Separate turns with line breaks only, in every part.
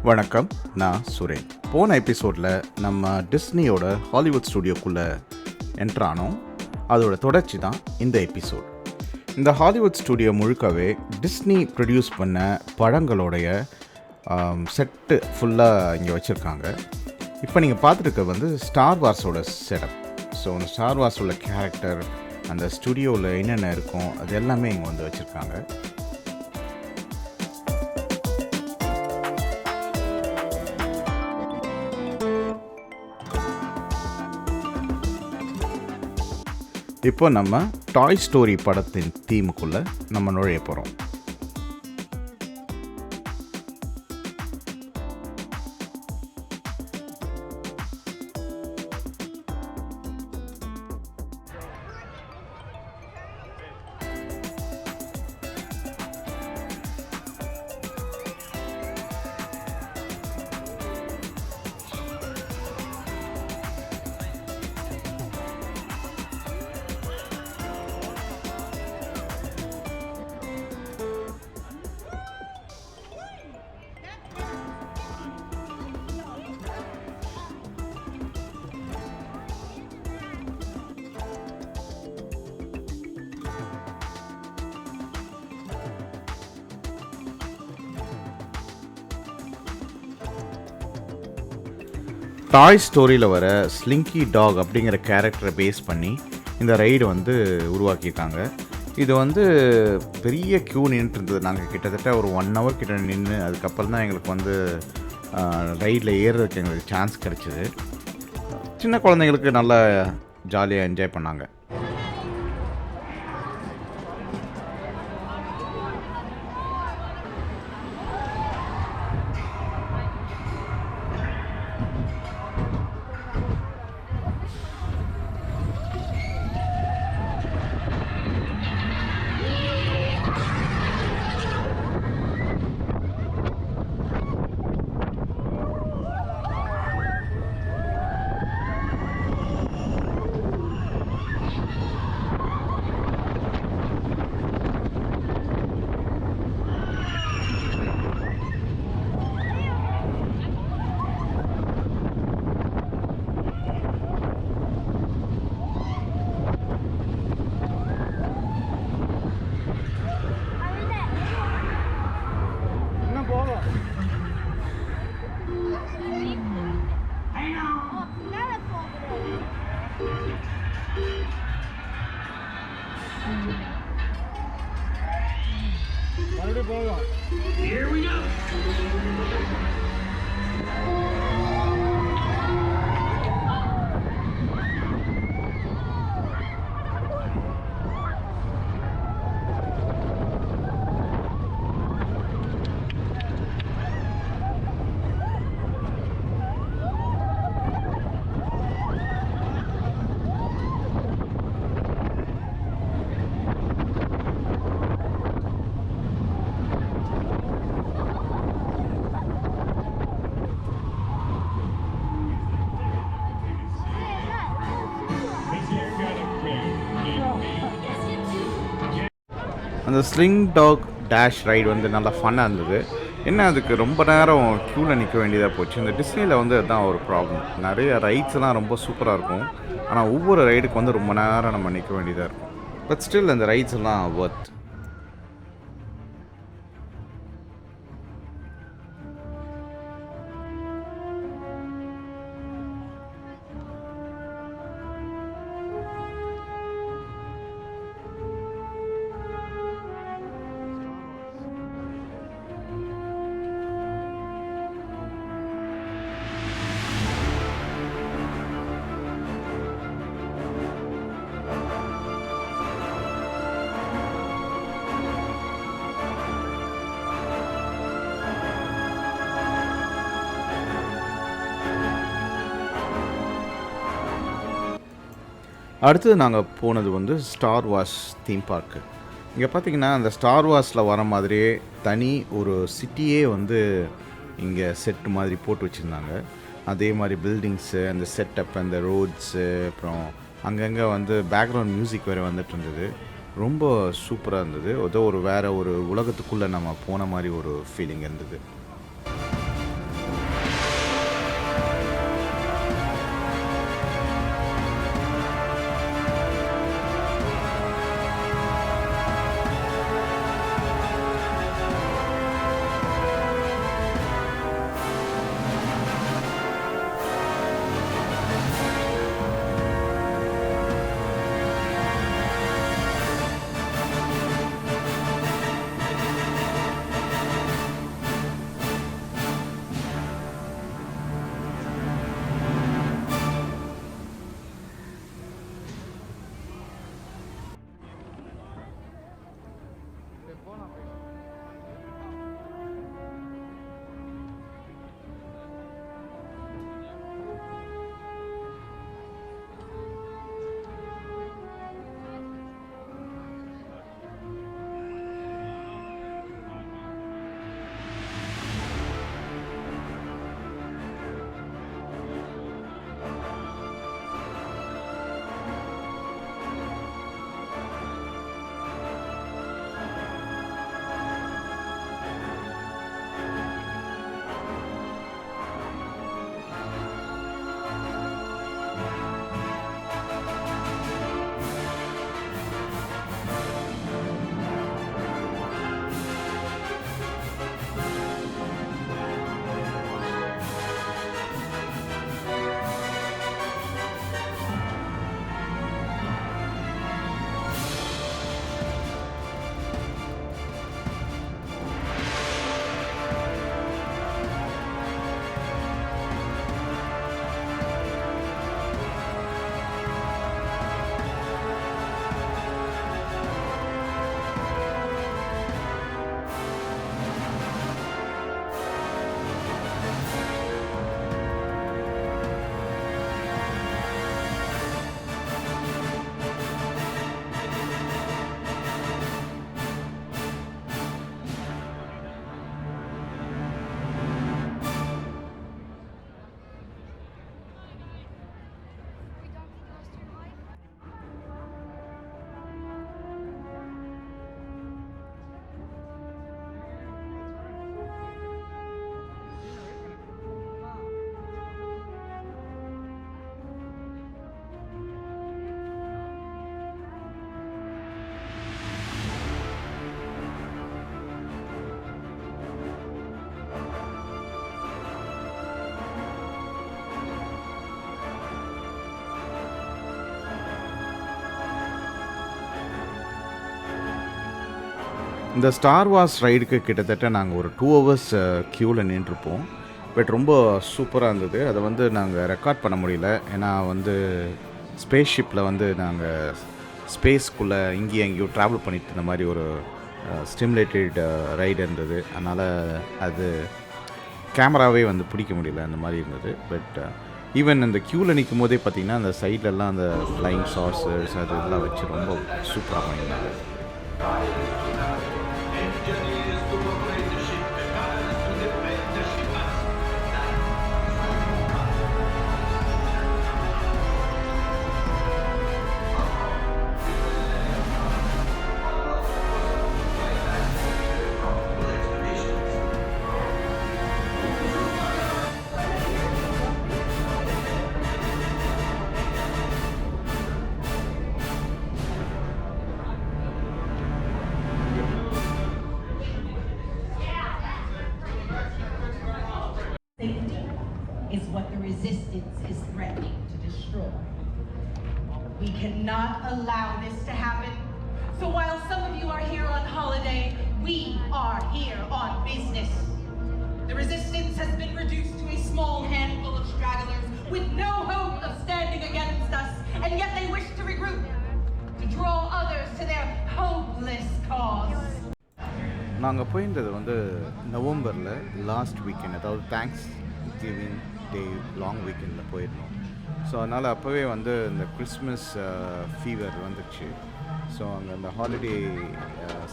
வணக்கம், நான் சுரேன். போன எபிசோடில் நம்ம டிஸ்னியோட ஹாலிவுட் ஸ்டுடியோக்குள்ளே என்ட்ரானோம். அதோட தொடர்ச்சி தான் இந்த எபிசோட். இந்த ஹாலிவுட் ஸ்டுடியோ முழுக்கவே டிஸ்னி ப்ரொடியூஸ் பண்ண படங்களுடைய செட்டு ஃபுல்லாக இங்கே வச்சுருக்காங்க. இப்போ நீங்கள் பார்த்துருக்க ஸ்டார் வார்ஸோட செட்டப். ஸோ அந்த ஸ்டார் வார்ஸோட கேரக்டர், அந்த ஸ்டுடியோவில் என்னென்ன இருக்கும், அது எல்லாமே இங்கே வச்சுருக்காங்க. இப்போ நம்ம டாய் ஸ்டோரி படத்தின் தீமுக்குள்ளே நம்ம நுழைய போகிறோம். டாய் ஸ்டோரியில் வர ஸ்லிங்கி டாக் அப்படிங்கிற கேரக்டரை பேஸ் பண்ணி இந்த ரைடு உருவாக்கியிருக்காங்க. இது பெரிய க்யூ நின்றுருந்தது. நாங்கள் கிட்டத்தட்ட ஒரு 1 hour கிட்ட நின்று அதுக்கப்புறம் தான் எங்களுக்கு ரைடில் ஏறுறதுக்கு எங்களுக்கு சான்ஸ் கிடச்சிது. சின்ன குழந்தைங்களுக்கு நல்லா ஜாலியாக என்ஜாய் பண்ணாங்க.
Here we go.
அந்த ஸ்லிங் டாக் டேஷ் ரைடு நல்லா ஃபன்னாக இருந்தது. என்ன அதுக்கு ரொம்ப நேரம் க்யூவில் நிற்க வேண்டியதாக போச்சு. இந்த டிஸ்னியில் அதுதான் ஒரு ப்ராப்ளம். நிறைய ரைட்ஸ்லாம் ரொம்ப சூப்பராக இருக்கும், ஆனால் ஒவ்வொரு ரைடுக்கு ரொம்ப நேரம் நம்ம நிற்க வேண்டியதாக இருக்கும். பட் ஸ்டில் அந்த ரைட்ஸ் எல்லாம் ஒர்த். அடுத்தது நாங்கள் போனது ஸ்டார் வார்ஸ் தீம் பார்க்கு. இங்கே பார்த்தீங்கன்னா அந்த ஸ்டார் வார்ஸில் வர மாதிரியே தனி ஒரு சிட்டியே இங்கே செட்டு மாதிரி போட்டு வச்சுருந்தாங்க. அதே மாதிரி பில்டிங்ஸு, அந்த செட்டப், அந்த ரோட்ஸு, அப்புறம் அங்கங்கே பேக்ரவுண்ட் மியூசிக் வேறு வந்துட்டு இருந்தது. ரொம்ப சூப்பராக இருந்தது. ஏதோ வேறு ஒரு உலகத்துக்குள்ளே நம்ம போன மாதிரி ஒரு ஃபீலிங் இருந்தது. இந்த ஸ்டார் வார்ஸ் ரைடுக்கு கிட்டத்தட்ட நாங்கள் ஒரு 2 ஹவர்ஸ் க்யூவில் நின்றுருப்போம். பட் ரொம்ப சூப்பராக இருந்தது. அதை வந்து நாங்கள் ரெக்கார்ட் பண்ண முடியல. ஏன்னா வந்து ஸ்பேஸ் ஷிப்பில் வந்து நாங்கள் ஸ்பேஸ்க்குள்ளே இங்கேயும் எங்கேயும் ட்ராவல் பண்ணிட்டு இருந்த மாதிரி ஒரு ஸ்டிமுலேட்டட் ரைடு இருந்தது. அதனால் அது கேமராவே வந்து பிடிக்க முடியல, அந்த மாதிரி இருந்தது. பட் ஈவன் அந்த க்யூவில் நிற்கும் போதே பார்த்திங்கன்னா அந்த சைட்லலாம் அந்த ஃப்ளைங் சார்சர்ஸ் அது இதெல்லாம் வச்சு ரொம்ப சூப்பராக பண்ணியிருந்தாங்க.
Safety is what the resistance is threatening to destroy. We cannot allow this to happen. So while some of you are here on holiday, we are here on business. The resistance has been reduced to a small handful of stragglers with no hope of standing against us, and yet they wish to regroup, to draw others to their hopeless cause.
நாங்கள் போயிருந்தது வந்து நவம்பரில் last weekend, அதாவது thanks giving day long வீக்கெண்டில் போயிருந்தோம். So அதனால் அப்போவே வந்து இந்த கிறிஸ்மஸ் ஃபீவர் வந்துடுச்சு. ஸோ அங்கே அந்த ஹாலிடே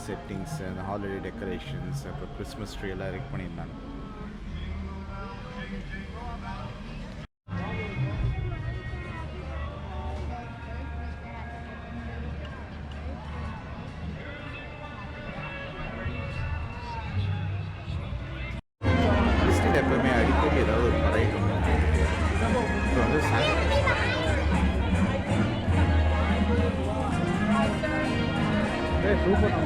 செட்டிங்ஸ், அந்த ஹாலிடே டெக்கரேஷன்ஸ், அப்புறம் கிறிஸ்மஸ் ட்ரீ எல்லாம் ரெடி பண்ணியிருந்தாங்க. எப்பவுமே அடிக்கடி ஏதாவது ஒரு பறவை இப்போ வந்து சூப்பர்.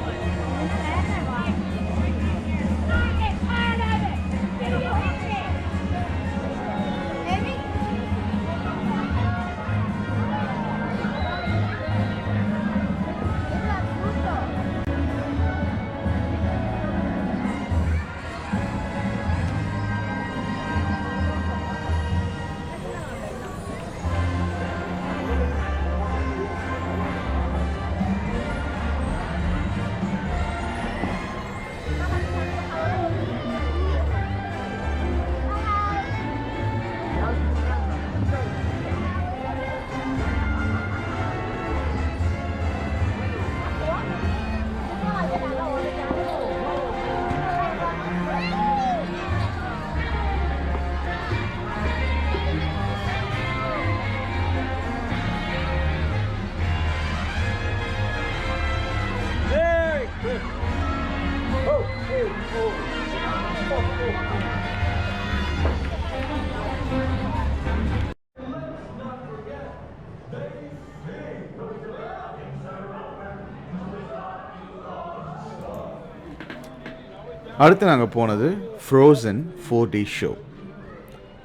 அடுத்து நாங்கள் போனது ஃப்ரோசன் 4D ஷோ.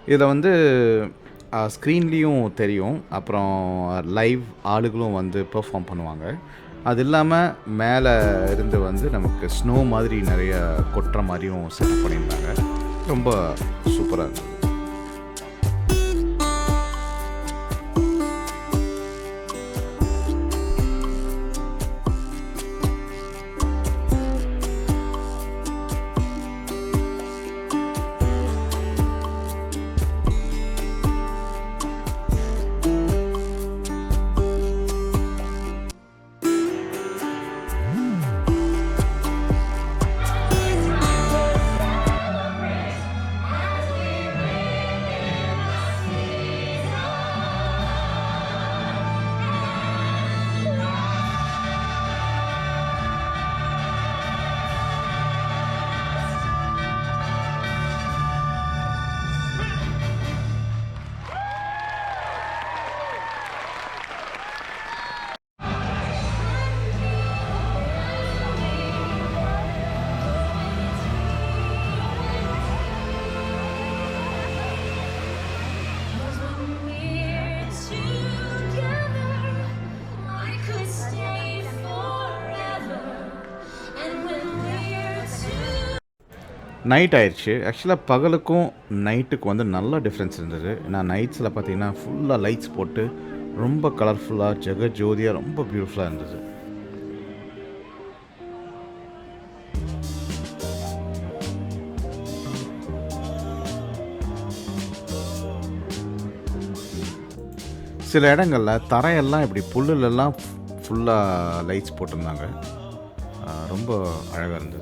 இதில் வந்து ஸ்க்ரீன்லேயும் தெரியும், அப்புறம் லைவ் ஆளுகளும் வந்து பெர்ஃபார்ம் பண்ணுவாங்க. அது இல்லாமல் மேலே இருந்து வந்து நமக்கு ஸ்னோ மாதிரி நிறைய கொட்டுற மாதிரியும் செட் பண்ணியிருந்தாங்க. ரொம்ப சூப்பராக இருந்தது. நைட் ஆயிடுச்சு. ஆக்சுவலாக பகலுக்கும் நைட்டுக்கும் வந்து நல்ல டிஃப்ரென்ஸ் இருந்தது. நான் நைட்ஸில் பார்த்தீங்கன்னா ஃபுல்லாக லைட்ஸ் போட்டு ரொம்ப கலர்ஃபுல்லாக ஜெகஜோதியாக ரொம்ப பியூட்டிஃபுல்லாக இருந்தது. சில இடங்களில் தரையெல்லாம் இப்படி புல்லுலெல்லாம் ஃபுல்லாக லைட்ஸ் போட்டிருந்தாங்க. ரொம்ப அழகாக இருந்தது.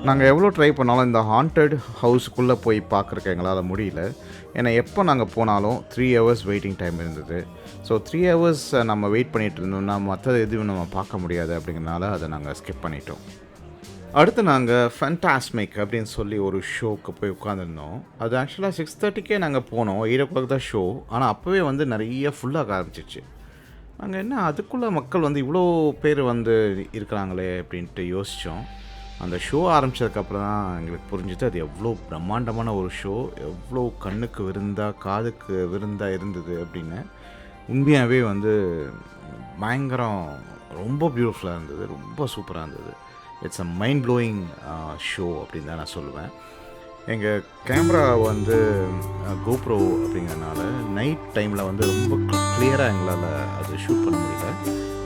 நாங்கள் எவ்வளோ ட்ரை பண்ணாலும் இந்த ஹாண்டட் ஹவுஸுக்குள்ளே போய் பார்க்குறக்கு எங்களால் முடியல. ஏன்னா எப்போ நாங்கள் போனாலும் 3 hours வெயிட்டிங் டைம் இருந்தது. ஸோ 3 hours நம்ம வெயிட் பண்ணிகிட்டு இருந்தோம்னா மற்றது எதுவும் நம்ம பார்க்க முடியாது அப்படிங்கிறனால அதை நாங்கள் ஸ்கிப் பண்ணிட்டோம். அடுத்து நாங்கள் ஃபேண்டாஸ்மிக் அப்படின்னு சொல்லி ஒரு ஷோக்கு போய் உட்காந்துருந்தோம். அது ஆக்சுவலாக 6:30க்கே நாங்கள் போனோம். 8 o'clock தான் ஷோ. ஆனால் அப்போவே வந்து நிறைய ஃபுல்லாக ஆரம்பிச்சிச்சு. நாங்கள் என்ன அதுக்குள்ளே மக்கள் வந்து இவ்வளோ பேர் வந்து இருக்கிறாங்களே அப்படின்ட்டு யோசித்தோம். அந்த ஷோ ஆரம்பித்ததுக்கப்புறம் தான் எங்களுக்கு புரிஞ்சுது அது எவ்வளோ பிரம்மாண்டமான ஒரு ஷோ, எவ்வளோ கண்ணுக்கு விருந்தாக காதுக்கு விருந்தாக இருந்தது அப்படின்னு. உண்மையாகவே வந்து பயங்கரம், ரொம்ப பியூட்டிஃபுல்லாக இருந்தது, ரொம்ப சூப்பராக இருந்தது. It's a mind blowing show அப்படின்னு தான் நான் சொல்லுவேன். எங்கள் கேமரா வந்து கோப்ரோ அப்படிங்கிறதுனால நைட் டைமில் வந்து ரொம்ப கிளியராக எங்களால் அது ஷூட் பண்ண முடியல.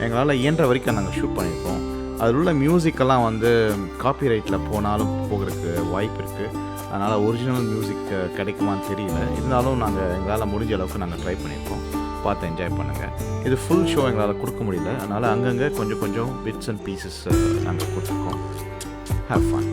எங்களால் இயன்ற வரைக்கும் நாங்கள் ஷூட் பண்ணியிருக்கோம். அதில் உள்ள மியூசிக்கெல்லாம் வந்து காப்பிரைட்டில் போனாலும் போகிறதுக்கு வாய்ப்பு இருக்குது. அதனால் ஒரிஜினல் மியூசிக் கிடைக்குமான்னு தெரியல. இருந்தாலும் நாங்கள் எங்களால் முடிஞ்ச அளவுக்கு நாங்கள் ட்ரை பண்ணியிருக்கோம். பார்த்து என்ஜாய் பண்ணுங்கள். இது ஃபுல் ஷோ எங்களால் கொடுக்க முடியல. அதனால் அங்கங்கே கொஞ்சம் பிட்ஸ் அண்ட் பீசஸ் நாங்கள் கொடுத்துருக்கோம். Have fun.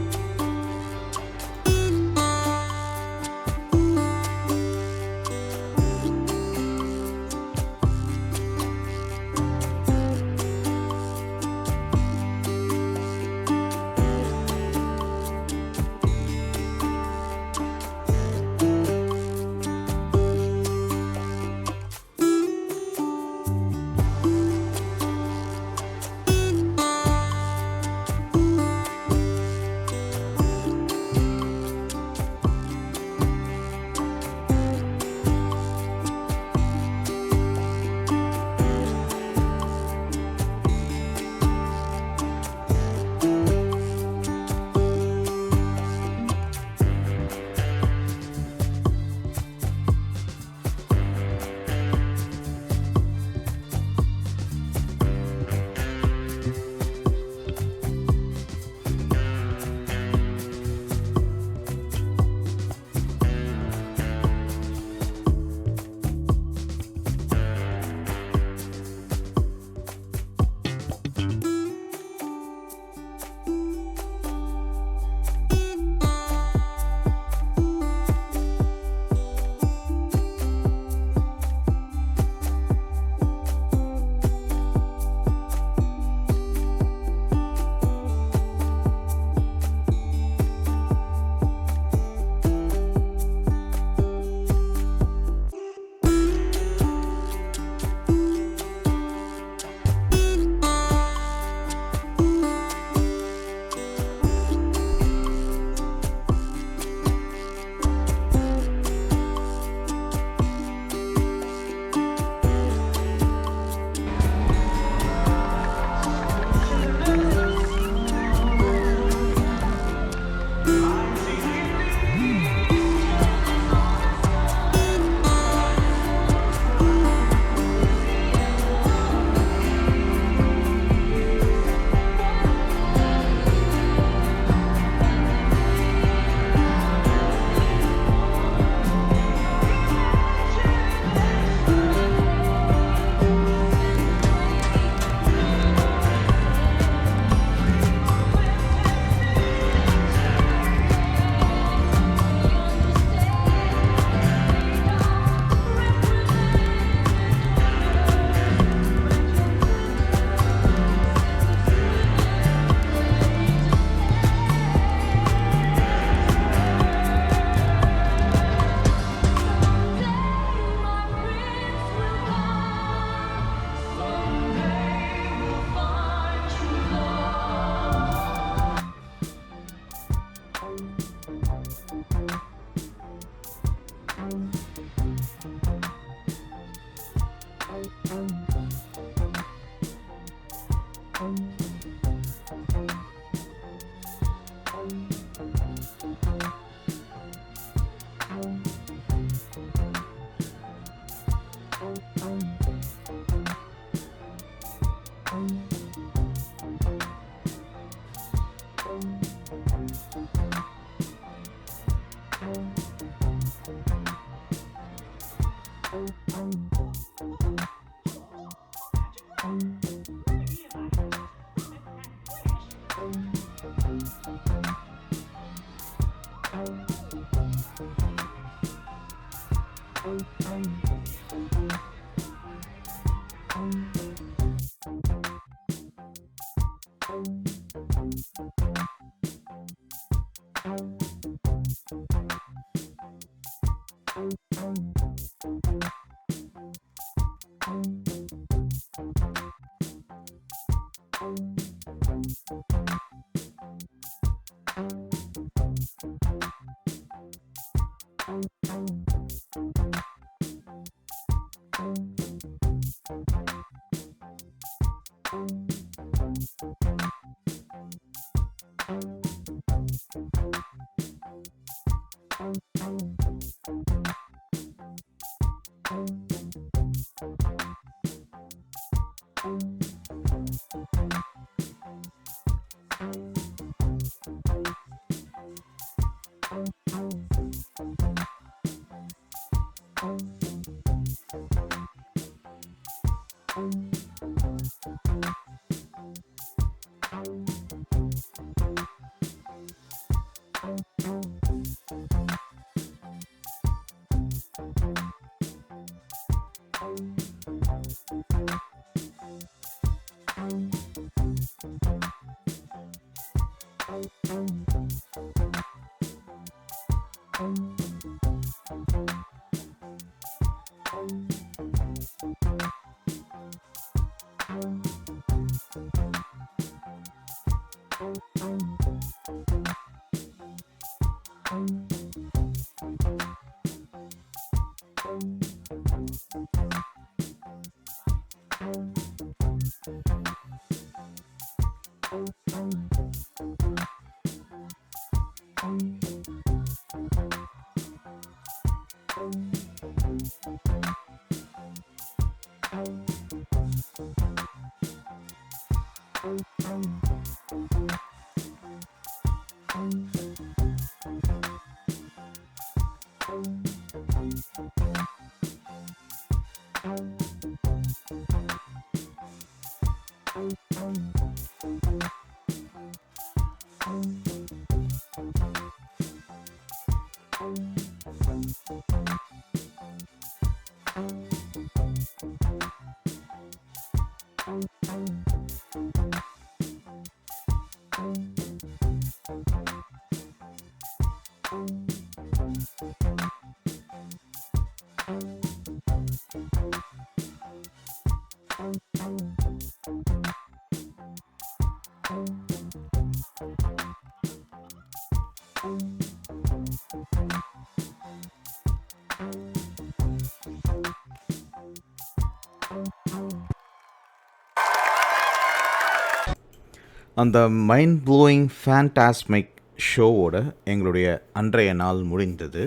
அந்த மைண்ட் ப்ளோயிங் ஃபேண்டாஸ்மிக் ஷோவோட எங்களுடைய அன்றைய நாள் முடிந்தது.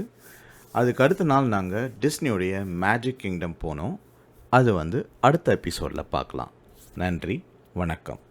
அதுக்கு அடுத்த நாள் நாங்கள் டிஸ்னியோடைய மேஜிக் கிங்டம் போனோம். அது அடுத்த எபிசோடில் பார்க்கலாம். நன்றி, வணக்கம்.